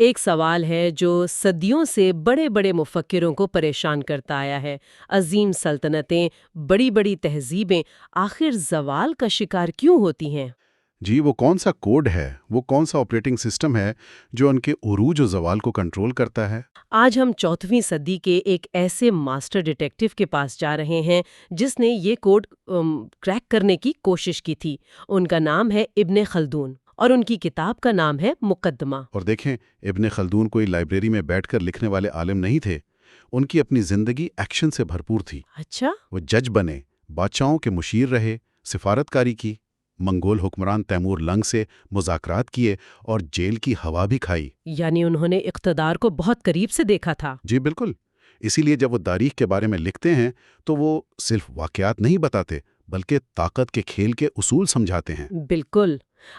ایک سوال ہے جو صدیوں سے بڑے بڑے مفکروں کو پریشان کرتا آیا ہے۔ عظیم سلطنتیں، بڑی بڑی تہذیبیں آخر زوال کا شکار کیوں ہوتی ہیں؟ جی، وہ کون سا کوڈ ہے، وہ کون سا آپریٹنگ سسٹم ہے جو ان کے عروج و زوال کو کنٹرول کرتا ہے؟ آج ہم 14ویں صدی کے ایک ایسے ماسٹر ڈیٹیکٹیو کے پاس جا رہے ہیں جس نے یہ کوڈ کریک کرنے کی کوشش کی تھی۔ ان کا نام ہے ابن خلدون اور ان کی کتاب کا نام ہے مقدمہ۔ اور دیکھیں، ابن خلدون کوئی لائبریری میں بیٹھ کر لکھنے والے عالم نہیں تھے۔ ان کی اپنی زندگی ایکشن سے بھرپور تھی۔ اچھا؟ وہ جج بنے، بادشاہوں کے مشیر رہے، سفارتکاری کی، منگول حکمران تیمور لنگ سے مذاکرات کیے اور جیل کی ہوا بھی کھائی۔ یعنی انہوں نے اقتدار کو بہت قریب سے دیکھا تھا۔ جی بالکل، اسی لیے جب وہ تاریخ کے بارے میں لکھتے ہیں تو وہ صرف واقعات نہیں بتاتے بلکہ طاقت کے کھیل کے اصول سمجھاتے ہیں۔ بالکل۔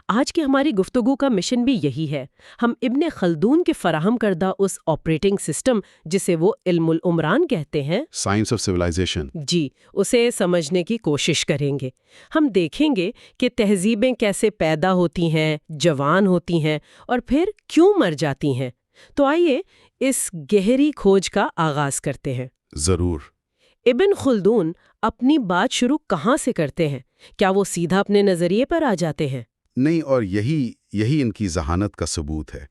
آج کی ہماری گفتگو کا مشن بھی یہی ہے۔ ہم ابن خلدون کے فراہم کردہ اس آپریٹنگ سسٹم جسے وہ علم العمران کہتے ہیں، سائنس آف سویلائزیشن، جی، اسے سمجھنے کی کوشش کریں گے۔ ہم دیکھیں گے کہ تہذیبیں کیسے پیدا ہوتی ہیں، جوان ہوتی ہیں اور پھر کیوں مر جاتی ہیں۔ تو آئیے اس گہری کھوج کا آغاز کرتے ہیں۔ ضرور۔ ابن خلدون اپنی بات شروع کہاں سے کرتے ہیں؟ کیا وہ سیدھا اپنے نظریے پر آ جاتے ہیں؟ نہیں، اور یہی ان کی ذہانت کا ثبوت ہے۔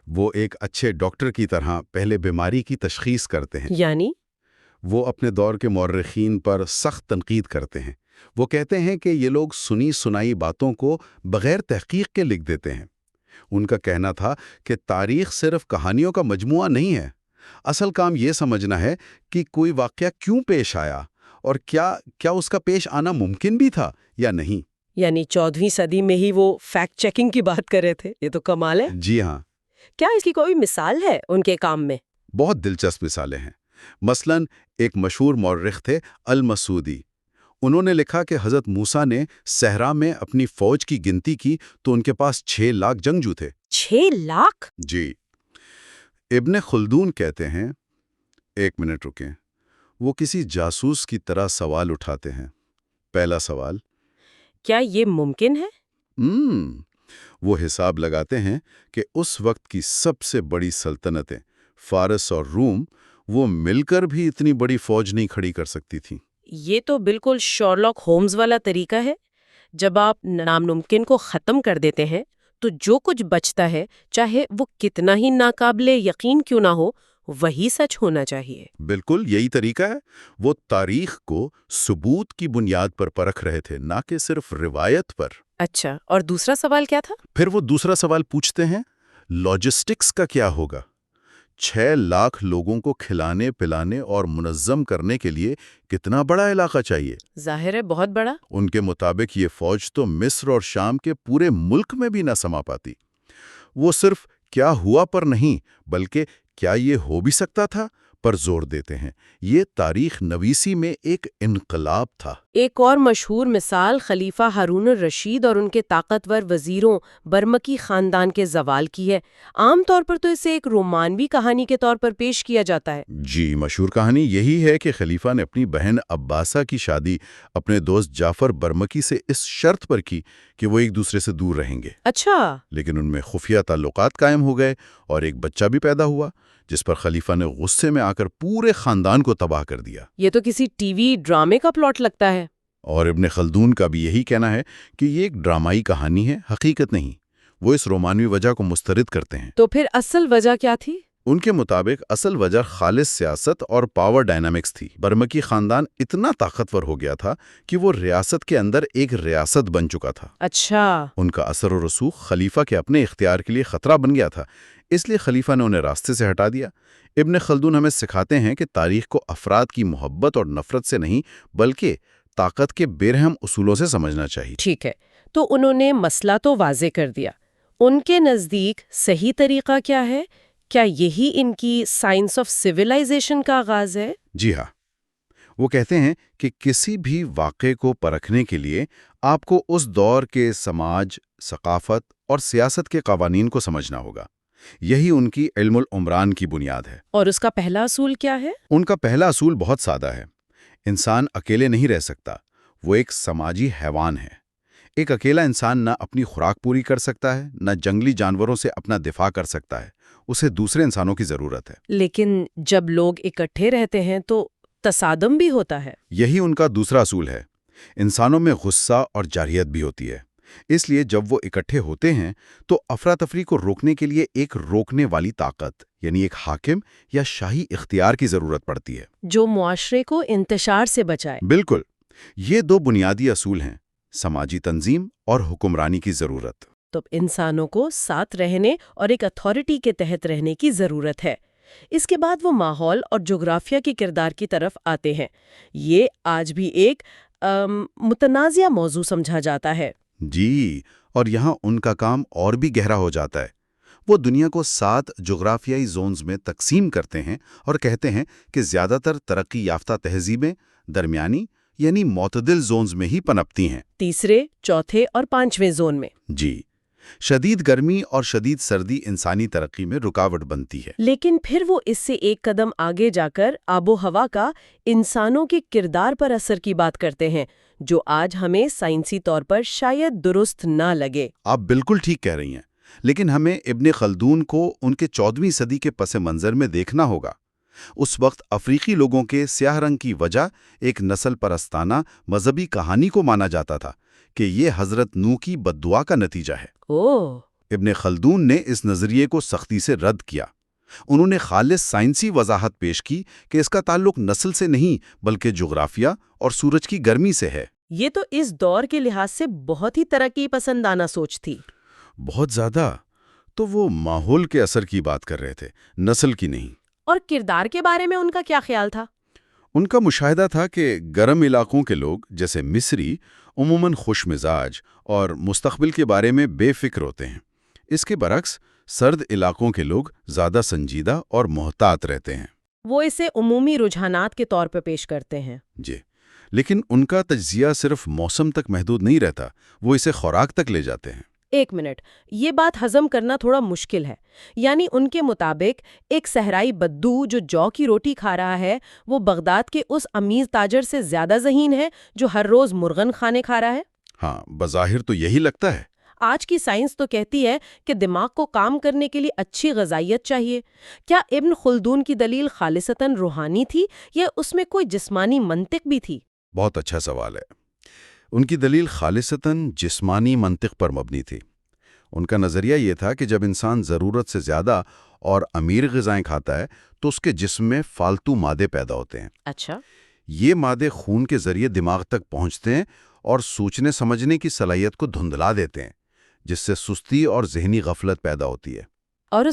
وہ ایک اچھے ڈاکٹر کی طرح پہلے بیماری کی تشخیص کرتے ہیں۔ یعنی وہ اپنے دور کے مورخین پر سخت تنقید کرتے ہیں۔ وہ کہتے ہیں کہ یہ لوگ سنی سنائی باتوں کو بغیر تحقیق کے لکھ دیتے ہیں۔ ان کا کہنا تھا کہ تاریخ صرف کہانیوں کا مجموعہ نہیں ہے۔ اصل کام یہ سمجھنا ہے کہ کوئی واقعہ کیوں پیش آیا اور کیا اس کا پیش آنا ممکن بھی تھا یا نہیں۔ یعنی 14ویں صدی میں ہی وہ فیکٹ چیکنگ کی بات کر رہے تھے۔ یہ تو کمال ہے۔ جی ہاں، کیا اس کی کوئی مثال ہے ان کے کام میں؟ بہت دلچسپ مثالیں ہیں۔ مثلا ایک مشہور مورخ تھے المسعودی۔ انہوں نے لکھا کہ حضرت موسیٰ نے صحرا میں اپنی فوج کی گنتی کی تو ان کے پاس 6 لاکھ جنگجو تھے۔ 6 لاکھ؟ جی۔ ابن خلدون کہتے ہیں، ایک منٹ رکیں، وہ کسی جاسوس کی طرح سوال اٹھاتے ہیں۔ پہلا سوال، کیا یہ ممکن ہے؟ وہ حساب لگاتے ہیں کہ اس وقت کی سب سے بڑی سلطنتیں فارس اور روم وہ مل کر بھی اتنی بڑی فوج نہیں کھڑی کر سکتی تھیں۔ یہ تو بالکل شارلوک ہومز والا طریقہ ہے۔ جب آپ ناممکن کو ختم کر دیتے ہیں تو جو کچھ بچتا ہے، چاہے وہ کتنا ہی ناقابل یقین کیوں نہ ہو، وہی سچ ہونا چاہیے۔ بالکل یہی طریقہ ہے۔ وہ تاریخ کو ثبوت کی بنیاد پر پرکھ رہے تھے، نہ کہ صرف روایت پر۔ اچھا، اور دوسرا سوال کیا تھا؟ پھر وہ دوسرا سوال پوچھتے ہیں، لاجسٹکس کا کیا ہوگا؟ 6 لاکھ لوگوں کو کھلانے پلانے اور منظم کرنے کے لیے کتنا بڑا علاقہ چاہیے؟ ظاہر ہے بہت بڑا۔ ان کے مطابق یہ فوج تو مصر اور شام کے پورے ملک میں بھی نہ سما پاتی۔ وہ صرف کیا ہوا پر نہیں بلکہ کیا یہ ہو بھی سکتا تھا پر زور دیتے ہیں۔ یہ تاریخ نویسی میں ایک انقلاب تھا۔ ایک اور مشہور مثال خلیفہ ہارون الرشید اور ان کے طاقتور وزیروں برمکی خاندان کے زوال کی ہے۔ عام طور پر تو اسے ایک رومانوی کہانی کے طور پر پیش کیا جاتا ہے۔ جی، مشہور کہانی یہی ہے کہ خلیفہ نے اپنی بہن عباسہ کی شادی اپنے دوست جعفر برمکی سے اس شرط پر کی کہ وہ ایک دوسرے سے دور رہیں گے۔ اچھا۔ لیکن ان میں خفیہ تعلقات قائم ہو گئے اور ایک بچہ بھی پیدا ہوا، جس پر خلیفہ نے غصے میں آ کر پورے خاندان کو تباہ کر دیا۔ یہ تو کسی ٹی وی ڈرامے کا پلاٹ لگتا ہے۔ اور ابن خلدون کا بھی یہی کہنا ہے کہ یہ ایک ڈرامائی کہانی ہے، حقیقت نہیں۔ وہ اس رومانوی وجہ کو مسترد کرتے ہیں۔ تو پھر اصل وجہ کیا تھی؟ ان کے مطابق اصل وجہ خالص سیاست اور پاور ڈائنامکس تھی۔ برمکی خاندان اتنا طاقتور ہو گیا تھا کہ وہ ریاست کے اندر ایک ریاست بن چکا تھا۔ اچھا۔ ان کا اثر و رسوخ خلیفہ کے اپنے اختیار کے لیے خطرہ بن گیا تھا، اس لیے خلیفہ نے انہیں راستے سے ہٹا دیا۔ ابن خلدون ہمیں سکھاتے ہیں کہ تاریخ کو افراد کی محبت اور نفرت سے نہیں بلکہ طاقت کے بےرحم اصولوں سے سمجھنا چاہیے۔ ٹھیک ہے، تو انہوں نے مسئلہ تو واضح کر دیا۔ ان کے نزدیک صحیح طریقہ کیا ہے؟ کیا یہی ان کی سائنس آف سویلائزیشن کا آغاز ہے؟ جی ہاں، وہ کہتے ہیں کہ کسی بھی واقعے کو پرکھنے کے لیے آپ کو اس دور کے سماج، ثقافت اور سیاست کے قوانین کو سمجھنا ہوگا۔ یہی ان کی علم العمران کی بنیاد ہے۔ اور اس کا پہلا اصول کیا ہے؟ ان کا پہلا اصول بہت سادہ ہے۔ انسان اکیلے نہیں رہ سکتا، وہ ایک سماجی حیوان ہے۔ ایک اکیلا انسان نہ اپنی خوراک پوری کر سکتا ہے، نہ جنگلی جانوروں سے اپنا دفاع کر سکتا ہے۔ اسے دوسرے انسانوں کی ضرورت ہے۔ لیکن جب لوگ اکٹھے رہتے ہیں تو تصادم بھی ہوتا ہے۔ یہی ان کا دوسرا اصول ہے۔ انسانوں میں غصہ اور جارحیت بھی ہوتی ہے، اس لیے جب وہ اکٹھے ہوتے ہیں تو افراتفری کو روکنے کے لیے ایک روکنے والی طاقت یعنی ایک حاکم یا شاہی اختیار کی ضرورت پڑتی ہے، جو معاشرے کو انتشار سے بچائے۔ بالکل، یہ دو بنیادی اصول ہیں، سماجی تنظیم اور حکمرانی کی ضرورت۔ تو انسانوں کو ساتھ رہنے اور ایک اتھارٹی کے تحت رہنے کی ضرورت ہے۔ اس کے بعد وہ ماحول اور جغرافیہ کے کردار کی طرف آتے ہیں۔ یہ آج بھی ایک متنازع موضوع سمجھا جاتا ہے۔ جی، اور یہاں ان کا کام اور بھی گہرا ہو جاتا ہے۔ وہ دنیا کو 7 جغرافیائی زونز میں تقسیم کرتے ہیں اور کہتے ہیں کہ زیادہ تر ترقی یافتہ تہذیبیں درمیانی یعنی معتدل زونز میں ہی پنپتی ہیں۔ تیسرے، چوتھے اور 5ویں زون میں۔ جی، شدید گرمی اور شدید سردی انسانی ترقی میں رکاوٹ بنتی ہے۔ لیکن پھر وہ اس سے ایک قدم آگے جا کر آب و ہوا کا انسانوں کے کردار پر اثر کی بات کرتے ہیں، جو آج ہمیں سائنسی طور پر شاید درست نہ لگے۔ آپ بالکل ٹھیک کہہ رہی ہیں، لیکن ہمیں ابن خلدون کو ان کے 14ویں صدی کے پس منظر میں دیکھنا ہوگا۔ اس وقت افریقی لوگوں کے سیاہ رنگ کی وجہ ایک نسل پرستانہ مذہبی کہانی کو مانا جاتا تھا کہ یہ حضرت نوح کی بد دعا کا نتیجہ ہے۔ ابن خلدون نے اس نظریے کو سختی سے رد کیا۔ انہوں نے خالص سائنسی وضاحت پیش کی کہ اس کا تعلق نسل سے نہیں بلکہ جغرافیہ اور سورج کی گرمی سے ہے۔ یہ تو اس دور کے لحاظ سے بہت ہی ترقی پسندانہ سوچ تھی۔ بہت زیادہ۔ تو وہ ماحول کے اثر کی بات کر رہے تھے، نسل کی نہیں۔ اور کردار کے بارے میں ان کا کیا خیال تھا؟ ان کا مشاہدہ تھا کہ گرم علاقوں کے لوگ جیسے مصری عموماً خوش مزاج اور مستقبل کے بارے میں بے فکر ہوتے ہیں۔ اس کے برعکس سرد علاقوں کے لوگ زیادہ سنجیدہ اور محتاط رہتے ہیں۔ وہ اسے عمومی رجحانات کے طور پر پیش کرتے ہیں۔ جی، لیکن ان کا تجزیہ صرف موسم تک محدود نہیں رہتا، وہ اسے خوراک تک لے جاتے ہیں۔ ایک منٹ، یہ بات ہضم کرنا تھوڑا مشکل ہے۔ یعنی ان کے مطابق ایک صحرائی بدو جو جو کی روٹی کھا رہا ہے وہ بغداد کے اس امیر تاجر سے زیادہ ذہین ہے جو ہر روز مرغن کھانے کھا رہا ہے؟ ہاں، بظاہر تو یہی لگتا ہے۔ آج کی سائنس تو کہتی ہے کہ دماغ کو کام کرنے کے لیے اچھی غذائیت چاہیے۔ کیا ابن خلدون کی دلیل خالصتاً روحانی تھی یا اس میں کوئی جسمانی منطق بھی تھی؟ بہت اچھا سوال ہے۔ ان کی دلیل خالصتاً جسمانی منطق پر مبنی تھی۔ ان کا نظریہ یہ تھا کہ جب انسان ضرورت سے زیادہ اور امیر غذائیں کھاتا ہے تو اس کے جسم میں فالتو مادے پیدا ہوتے ہیں۔ اچھا۔ یہ مادے خون کے ذریعے دماغ تک پہنچتے ہیں اور سوچنے سمجھنے کی صلاحیت کو دھندلا دیتے ہیں، جس سے سستی اور ذہنی غفلت پیدا ہوتی ہے۔ اور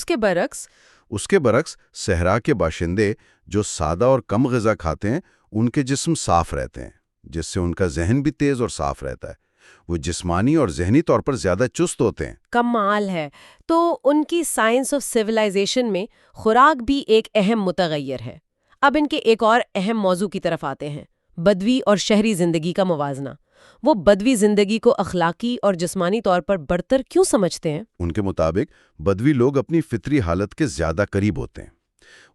اس کے برعکس صحرا کے باشندے جو سادہ اور کم غذا کھاتے ہیں ان کے جسم صاف رہتے ہیں، جس سے ان کا ذہن بھی تیز اور صاف رہتا ہے۔ وہ جسمانی اور ذہنی طور پر زیادہ چست ہوتے ہیں۔ کمال ہے۔ تو ان کی سائنس آف سیولائزیشن میں خوراک بھی ایک اہم متغیر ہے۔ اب ان کے ایک اور اہم موضوع کی طرف آتے ہیں، بدوی اور شہری زندگی کا موازنہ۔ وہ بدوی زندگی کو اخلاقی اور جسمانی طور پر برتر کیوں سمجھتے ہیں؟ ان کے مطابق بدوی لوگ اپنی فطری حالت کے زیادہ قریب ہوتے ہیں۔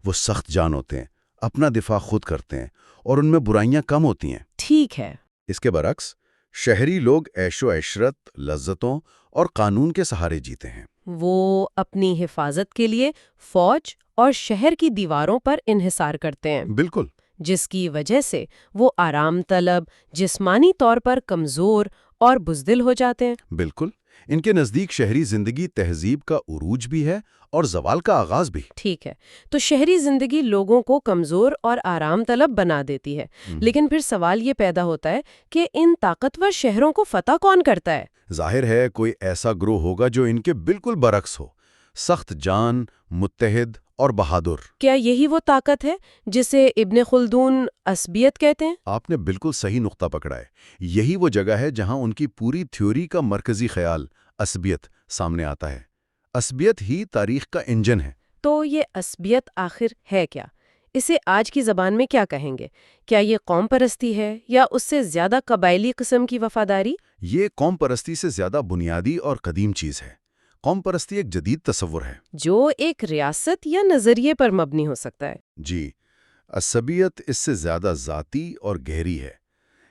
وہ سخت جان ہوتے ہیں، اپنا دفاع خود کرتے ہیں اور ان میں برائیاں کم ہوتی ہیں۔ ٹھیک ہے۔ اس کے برعکس شہری لوگ عیش و عشرت، لذتوں اور قانون کے سہارے جیتے ہیں۔ وہ اپنی حفاظت کے لیے فوج اور شہر کی دیواروں پر انحصار کرتے ہیں، بالکل، جس کی وجہ سے وہ آرام طلب، جسمانی طور پر کمزور اور بزدل ہو جاتے ہیں۔ بالکل۔ ان کے نزدیک شہری زندگی تہذیب کا عروج بھی ہے اور زوال کا آغاز بھی۔ ٹھیک ہے، تو شہری زندگی لوگوں کو کمزور اور آرام طلب بنا دیتی ہے، لیکن پھر سوال یہ پیدا ہوتا ہے کہ ان طاقتور شہروں کو فتح کون کرتا ہے؟ ظاہر ہے کوئی ایسا گروہ ہوگا جو ان کے بالکل برعکس ہو، سخت جان، متحد اور بہادر۔ کیا یہی وہ طاقت ہے جسے ابن خلدون عصبیت کہتے ہیں؟ آپ نے بالکل صحیح نقطہ پکڑا ہے۔ یہی وہ جگہ ہے جہاں ان کی پوری تھیوری کا مرکزی خیال عصبیت سامنے آتا ہے۔ عصبیت ہی تاریخ کا انجن ہے۔ تو یہ عصبیت آخر ہے کیا؟ اسے آج کی زبان میں کیا کہیں گے؟ کیا یہ قوم پرستی ہے یا اس سے زیادہ قبائلی قسم کی وفاداری؟ یہ قوم پرستی سے زیادہ بنیادی اور قدیم چیز ہے۔ قوم پرستی ایک جدید تصور ہے جو ایک ریاست یا نظریے پر مبنی ہو سکتا ہے۔ جی، عصبیت اس سے زیادہ ذاتی اور گہری ہے۔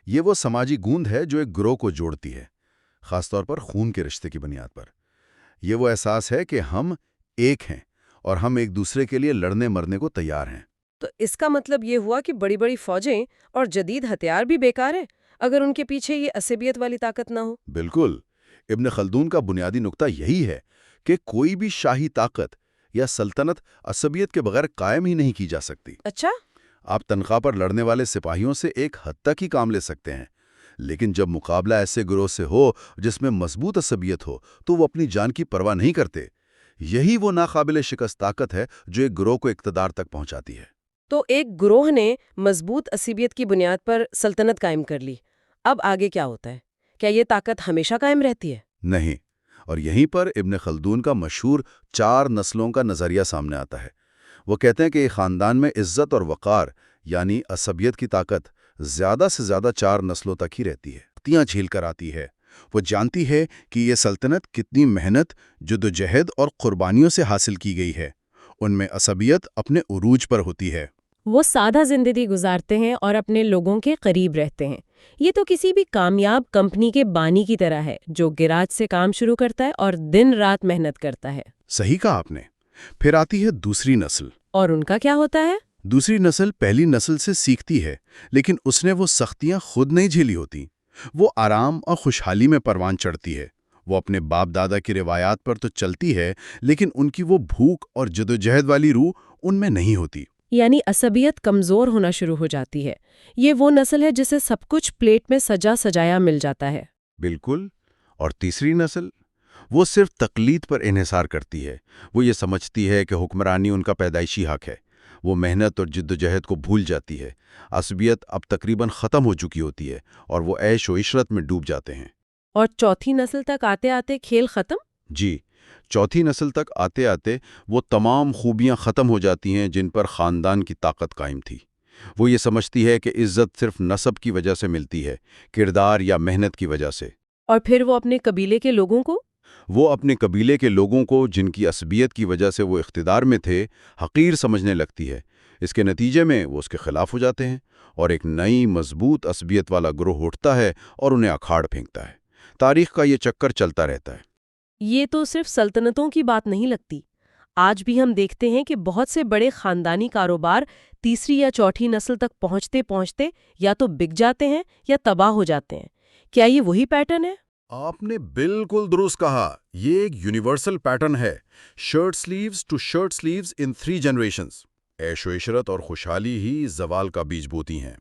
یہ وہ سماجی گوند ہے جو ایک گروہ کو جوڑتی ہے، خاص طور پر خون کے رشتے کی بنیاد پر۔ یہ وہ احساس ہے کہ ہم ایک ہیں اور ہم ایک دوسرے کے لیے لڑنے مرنے کو تیار ہیں۔ تو اس کا مطلب یہ ہوا کہ بڑی بڑی فوجیں اور جدید ہتھیار بھی بیکار ہیں اگر ان کے پیچھے یہ عصبیت والی طاقت نہ ہو۔ بالکل، ابن خلدون کا بنیادی نقطہ یہی ہے کہ کوئی بھی شاہی طاقت یا سلطنت عصبیت کے بغیر قائم ہی نہیں کی جا سکتی۔ اچھا؟ آپ تنخواہ پر لڑنے والے سپاہیوں سے ایک حد تک ہی کام لے سکتے ہیں، لیکن جب مقابلہ ایسے گروہ سے ہو جس میں مضبوط عصبیت ہو تو وہ اپنی جان کی پرواہ نہیں کرتے۔ یہی وہ ناقابل شکست طاقت ہے جو ایک گروہ کو اقتدار تک پہنچاتی ہے۔ تو ایک گروہ نے مضبوط عصبیت کی بنیاد پر سلطنت قائم کر لی، اب آگے کیا ہوتا ہے؟ کیا یہ طاقت ہمیشہ قائم رہتی ہے؟ نہیں، اور یہیں پر ابن خلدون کا مشہور 4 نسلوں کا نظریہ سامنے آتا ہے۔ وہ کہتے ہیں کہ ایک خاندان میں عزت اور وقار یعنی عصبیت کی طاقت زیادہ سے زیادہ 4 نسلوں تک ہی رہتی ہے، تیاں جھیل کر آتی ہے۔ وہ جانتی ہے کہ یہ سلطنت کتنی محنت، جدوجہد اور قربانیوں سے حاصل کی گئی ہے۔ ان میں عصبیت اپنے عروج پر ہوتی ہے۔ وہ سادہ زندگی گزارتے ہیں اور اپنے لوگوں کے قریب رہتے ہیں۔ یہ تو کسی بھی کامیاب کمپنی کے بانی کی طرح ہے جو گراج سے کام شروع کرتا ہے اور دن رات محنت کرتا ہے۔ صحیح کہا آپ نے۔ پھر آتی ہے دوسری نسل۔ اور ان کا کیا ہوتا ہے؟ دوسری نسل پہلی نسل سے سیکھتی ہے، لیکن اس نے وہ سختیاں خود نہیں جھیلی ہوتی۔ وہ آرام اور خوشحالی میں پروان چڑھتی ہے۔ وہ اپنے باپ دادا کی روایات پر تو چلتی ہے، لیکن ان کی وہ بھوک اور جدوجہد والی روح ان میں نہیں ہوتی۔ یعنی عصبیت کمزور ہونا شروع ہو جاتی ہے۔ یہ وہ نسل ہے جسے سب کچھ پلیٹ میں سجا سجایا مل جاتا ہے۔ بالکل۔ اور تیسری نسل، وہ صرف تقلید پر انحصار کرتی ہے۔ وہ یہ سمجھتی ہے کہ حکمرانی ان کا پیدائشی حق ہے۔ وہ محنت اور جدوجہد کو بھول جاتی ہے۔ عصبیت اب تقریباً ختم ہو چکی ہوتی ہے اور وہ عیش و عشرت میں ڈوب جاتے ہیں۔ اور چوتھی نسل تک آتے آتے کھیل ختم؟ جی، چوتھی نسل تک آتے آتے وہ تمام خوبیاں ختم ہو جاتی ہیں جن پر خاندان کی طاقت قائم تھی۔ وہ یہ سمجھتی ہے کہ عزت صرف نسب کی وجہ سے ملتی ہے، کردار یا محنت کی وجہ سے۔ اور پھر وہ اپنے قبیلے کے لوگوں کو وہ اپنے قبیلے کے لوگوں کو جن کی عصبیت کی وجہ سے وہ اقتدار میں تھے حقیر سمجھنے لگتی ہے۔ اس کے نتیجے میں وہ اس کے خلاف ہو جاتے ہیں اور ایک نئی مضبوط عصبیت والا گروہ اٹھتا ہے اور انہیں اکھاڑ پھینکتا ہے۔ تاریخ کا یہ چکر چلتا رہتا ہے۔ یہ تو صرف سلطنتوں کی بات نہیں لگتی۔ آج بھی ہم دیکھتے ہیں کہ بہت سے بڑے خاندانی کاروبار تیسری یا چوتھی نسل تک پہنچتے پہنچتے یا تو بک جاتے ہیں یا تباہ ہو جاتے ہیں۔ کیا یہ وہی پیٹرن ہے؟ آپ نے بالکل درست کہا۔ یہ ایک یونیورسل پیٹرن ہے۔ Shirt sleeves to shirt sleeves in 3 generations. عیش و عشرت اور خوشحالی ہی زوال کا بیج بوتی ہیں۔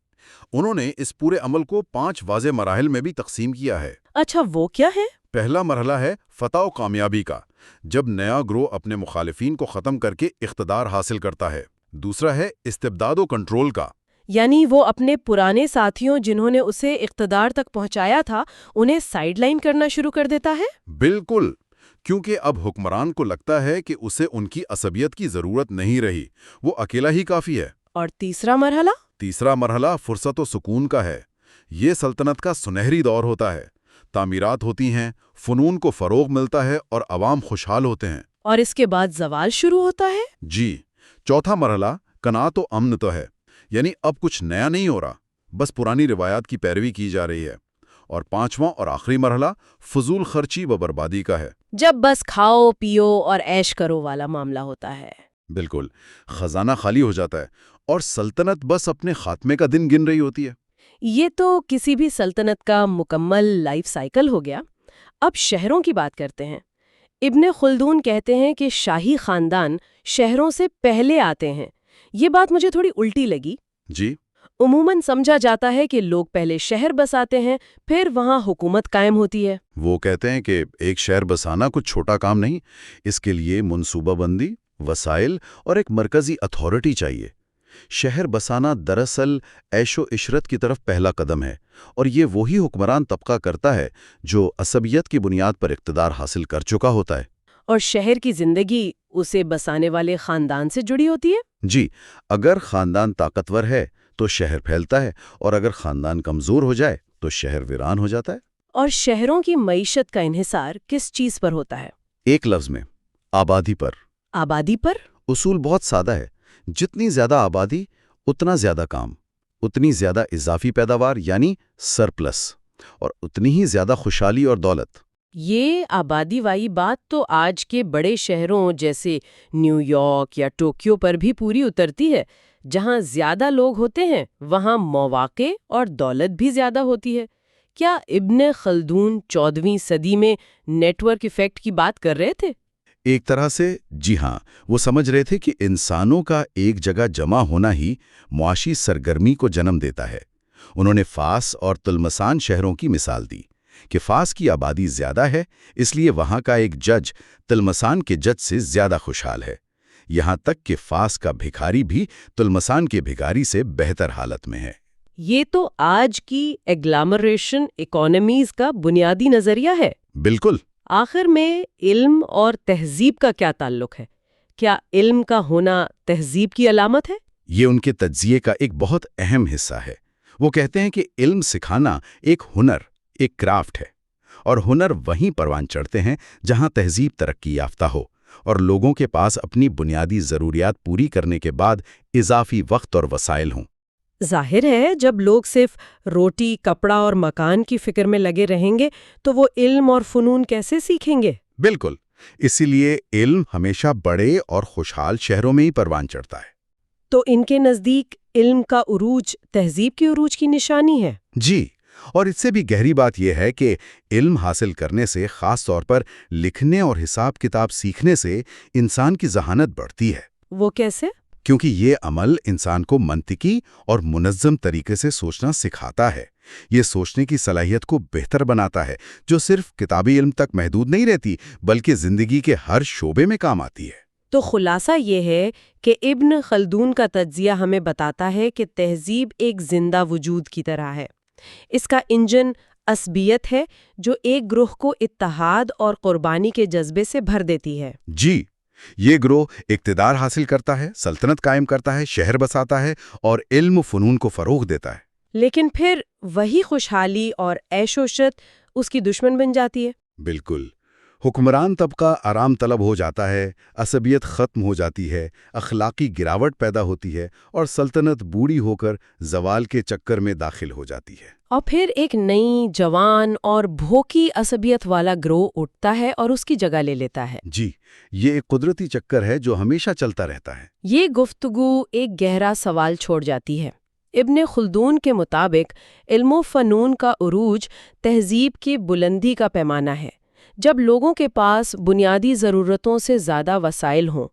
انہوں نے اس پورے عمل کو 5 واضح مراحل میں بھی تقسیم کیا ہے۔ اچھا، وہ کیا ہے؟ پہلا مرحلہ ہے فتح و کامیابی کا، جب نیا گروہ اپنے مخالفین کو ختم کر کے اقتدار حاصل کرتا ہے۔ دوسرا ہے استبداد و کنٹرول کا، یعنی وہ اپنے پرانے ساتھیوں جنہوں نے اسے اقتدار تک پہنچایا تھا انہیں سائیڈ لائن کرنا شروع کر دیتا ہے۔ بالکل، کیونکہ اب حکمران کو لگتا ہے کہ اسے ان کی عصبیت کی ضرورت نہیں رہی، وہ اکیلا ہی کافی ہے۔ اور تیسرا مرحلہ؟ تیسرا مرحلہ فرصت و سکون کا ہے۔ یہ سلطنت کا سنہری دور ہوتا ہے۔ تعمیرات ہوتی ہیں، فنون کو فروغ ملتا ہے اور عوام خوشحال ہوتے ہیں۔ اور اس کے بعد زوال شروع ہوتا ہے؟ جی، چوتھا مرحلہ قناعت و امن تو ہے، یعنی اب کچھ نیا نہیں ہو رہا، بس پرانی روایات کی پیروی کی جا رہی ہے۔ اور پانچواں اور آخری مرحلہ فضول خرچی و بربادی کا ہے۔ جب بس کھاؤ پیو اور عیش کرو والا معاملہ ہوتا ہے۔ بالکل، خزانہ خالی ہو جاتا ہے اور سلطنت بس اپنے خاتمے کا دن گن رہی ہوتی ہے۔ یہ تو کسی بھی سلطنت کا مکمل لائف سائیکل ہو گیا۔ اب شہروں کی بات کرتے ہیں۔ ابن خلدون کہتے ہیں کہ شاہی خاندان شہروں سے پہلے آتے ہیں۔ یہ بات مجھے تھوڑی الٹی لگی۔ جی، عموماً سمجھا جاتا ہے کہ لوگ پہلے شہر بساتے ہیں، پھر وہاں حکومت قائم ہوتی ہے۔ وہ کہتے ہیں کہ ایک شہر بسانا کچھ چھوٹا کام نہیں، اس کے لیے منصوبہ بندی، وسائل اور ایک مرکزی اتھارٹی چاہیے۔ شہر بسانا دراصل عیش و عشرت کی طرف پہلا قدم ہے، اور یہ وہی حکمران طبقہ کرتا ہے جو عصبیت کی بنیاد پر اقتدار حاصل کر چکا ہوتا ہے۔ اور شہر کی زندگی اسے بسانے والے خاندان سے جڑی ہوتی ہے۔ جی، اگر خاندان طاقتور ہے تو شہر پھیلتا ہے، اور اگر خاندان کمزور ہو جائے تو شہر ویران ہو جاتا ہے۔ اور شہروں کی معیشت کا انحصار کس چیز پر ہوتا ہے؟ ایک لفظ میں، آبادی پر۔ آبادی پر؟ اصول بہت سادہ ہے، جتنی زیادہ آبادی اتنا زیادہ کام، اتنی زیادہ اضافی پیداوار یعنی سرپلس، اور اتنی ہی زیادہ خوشحالی اور دولت۔ یہ آبادی والی بات تو آج کے بڑے شہروں جیسے نیو یارک یا ٹوکیو پر بھی پوری اترتی ہے۔ جہاں زیادہ لوگ ہوتے ہیں وہاں مواقع اور دولت بھی زیادہ ہوتی ہے۔ کیا ابن خلدون 14ویں صدی میں نیٹ ورک ایفیکٹ کی بات کر رہے تھے؟ ایک طرح سے جی ہاں، وہ سمجھ رہے تھے کہ انسانوں کا ایک جگہ جمع ہونا ہی معاشی سرگرمی کو جنم دیتا ہے۔ انہوں نے فاس اور تلمسان شہروں کی مثال دی کہ فاس کی آبادی زیادہ ہے، اس لیے وہاں کا ایک جج تلمسان کے جج سے زیادہ خوشحال ہے، یہاں تک کہ فاس کا بھکاری بھی تلمسان کے بھکاری سے بہتر حالت میں ہے۔ یہ تو آج کی ایگلامریشن اکانومیز کا بنیادی نظریہ ہے۔ بالکل۔ آخر میں علم اور تہذیب کا کیا تعلق ہے؟ کیا علم کا ہونا تہذیب کی علامت ہے؟ یہ ان کے تجزیے کا ایک بہت اہم حصہ ہے۔ وہ کہتے ہیں کہ علم سکھانا ایک ہنر، ایک کرافٹ ہے، اور ہنر وہیں پروان چڑھتے ہیں جہاں تہذیب ترقی یافتہ ہو اور لوگوں کے پاس اپنی بنیادی ضروریات پوری کرنے کے بعد اضافی وقت اور وسائل ہوں۔ ظاہر ہے جب لوگ صرف روٹی، کپڑا اور مکان کی فکر میں لگے رہیں گے تو وہ علم اور فنون کیسے سیکھیں گے؟ بالکل، اسی لیے علم ہمیشہ بڑے اور خوشحال شہروں میں ہی پروان چڑھتا ہے۔ تو ان کے نزدیک علم کا عروج تہذیب کے عروج کی نشانی ہے؟ جی، اور اس سے بھی گہری بات یہ ہے کہ علم حاصل کرنے سے، خاص طور پر لکھنے اور حساب کتاب سیکھنے سے، انسان کی ذہانت بڑھتی ہے۔ وہ کیسے؟ کیونکہ یہ عمل انسان کو منطقی اور منظم طریقے سے سوچنا سکھاتا ہے۔ یہ سوچنے کی صلاحیت کو بہتر بناتا ہے، جو صرف کتابی علم تک محدود نہیں رہتی بلکہ زندگی کے ہر شعبے میں کام آتی ہے۔ تو خلاصہ یہ ہے کہ ابن خلدون کا تجزیہ ہمیں بتاتا ہے کہ تہذیب ایک زندہ وجود کی طرح ہے۔ اس کا انجن عصبیت ہے جو ایک گروہ کو اتحاد اور قربانی کے جذبے سے بھر دیتی ہے۔ جی، یہ گروہ اقتدار حاصل کرتا ہے، سلطنت قائم کرتا ہے، شہر بساتا ہے اور علم و فنون کو فروغ دیتا ہے۔ لیکن پھر وہی خوشحالی اور عیش و عشرت اس کی دشمن بن جاتی ہے۔ بالکل، حکمران طبقہ آرام طلب ہو جاتا ہے، عصبیت ختم ہو جاتی ہے، اخلاقی گراوٹ پیدا ہوتی ہے اور سلطنت بوڑھی ہو کر زوال کے چکر میں داخل ہو جاتی ہے۔ اور پھر ایک نئی، جوان اور بھوکی عصبیت والا گروہ اٹھتا ہے اور اس کی جگہ لے لیتا ہے۔ جی، یہ ایک قدرتی چکر ہے جو ہمیشہ چلتا رہتا ہے۔ یہ گفتگو ایک گہرا سوال چھوڑ جاتی ہے۔ ابن خلدون کے مطابق علم و فنون کا عروج تہذیب کی بلندی کا پیمانہ ہے، جب لوگوں کے پاس بنیادی ضرورتوں سے زیادہ وسائل ہوں۔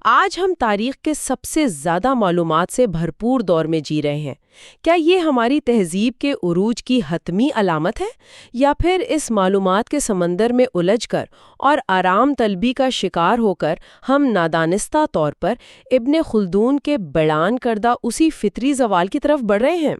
آج ہم تاریخ کے سب سے زیادہ معلومات سے بھرپور دور میں جی رہے ہیں۔ کیا یہ ہماری تہذیب کے عروج کی حتمی علامت ہے، یا پھر اس معلومات کے سمندر میں الجھ کر اور آرام طلبی کا شکار ہو کر ہم نادانستہ طور پر ابن خلدون کے بیان کردہ اسی فطری زوال کی طرف بڑھ رہے ہیں؟